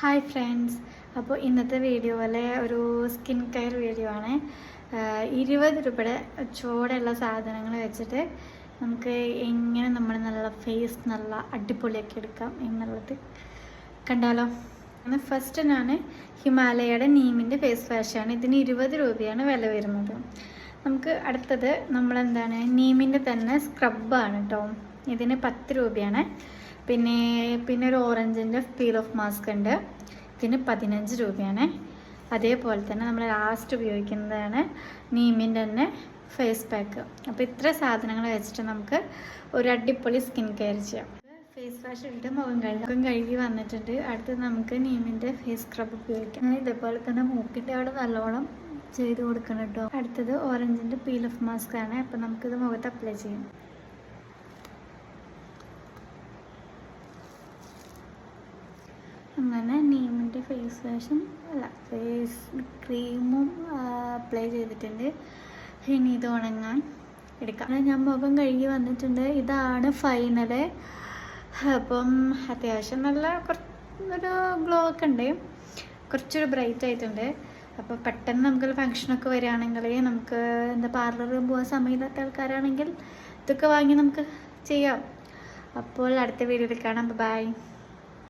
Hi friends, അപ്പോൾ ഇന്നത്തെ video പോലെ ഒരു സ്കിൻ കെയർ വീഡിയോ ആണ്. 20 രൂപയുടെ ചൂടുള്ള സാധനങ്ങൾ വെച്ചിട്ട് നമുക്ക് എങ്ങനെ നമ്മൾ നല്ല ഫേസ് നല്ല അടിപൊളിയാക്കി എടുക്കാം എന്നുള്ളത് കണ്ടാലോ. ഫസ്റ്റ് ഞാൻ ഹിമാലയയുടെ നീമിൻ്റെ ഫേസ് വാഷാണ്. ഇതിന് 20 രൂപയാണ് വില വരുന്നത്. നമുക്ക് അടുത്തത് നമ്മളെന്താണ് നീമിൻ്റെ തന്നെ സ്ക്രബാണ് കേട്ടോ. ഇതിന് 10 രൂപയാണ്. പിന്നെ ഒരു ഓറഞ്ചിൻ്റെ പീൽ ഓഫ് മാസ്ക് ഉണ്ട്. ഇതിന് 15 രൂപയാണ്. അതേപോലെ തന്നെ നമ്മൾ ലാസ്റ്റ് ഉപയോഗിക്കുന്നതാണ് നീമിൻ്റെ തന്നെ ഫേസ് പാക്ക്. അപ്പോൾ ഇത്ര സാധനങ്ങൾ വെച്ചിട്ട് നമുക്ക് ഒരു അടിപൊളി സ്കിൻ കെയർ ചെയ്യാം. ഫേസ് വാഷ് ഇട്ട് മുഖം കഴുകി വന്നിട്ടുണ്ട്. അടുത്ത് നമുക്ക് നീമിൻ്റെ ഫേസ് സ്ക്രബ് ഉപയോഗിക്കാം. ഇതേപോലെ തന്നെ മൂക്കിൻ്റെ അവിടെ നല്ലോണം ചെയ്ത് കൊടുക്കണം കേട്ടോ. അടുത്തത് ഓറഞ്ചിൻ്റെ പീൽ ഓഫ് മാസ്ക് ആണ്. അപ്പോൾ നമുക്കിത് മുഖത്ത് അപ്ലൈ ചെയ്യാം. അങ്ങനെ നീമിൻ്റെ ഫേസ് വാഷും ഫേസ് ക്രീമും അപ്ലൈ ചെയ്തിട്ടുണ്ട്. ഇനി ഇത് ഉണങ്ങാൻ എടുക്കാം. ഞാൻ മുഖം കഴുകി വന്നിട്ടുണ്ട്. ഇതാണ് ഫൈനല്. അപ്പം അത്യാവശ്യം നല്ല ഒരു ഗ്ലോ ഒക്കെ ഉണ്ട്, കുറച്ചൊരു ബ്രൈറ്റ് ആയിട്ടുണ്ട്. അപ്പോൾ പെട്ടെന്ന് നമുക്കൊരു ഫങ്ഷനൊക്കെ വരികയാണെങ്കിൽ, നമുക്ക് പാർലറിൽ പോകാൻ സമയമില്ലാത്ത ആൾക്കാരാണെങ്കിൽ ഇതൊക്കെ വാങ്ങി നമുക്ക് ചെയ്യാം. അപ്പോൾ അടുത്ത വീഡിയോയിൽ കാണാം. ബൈ.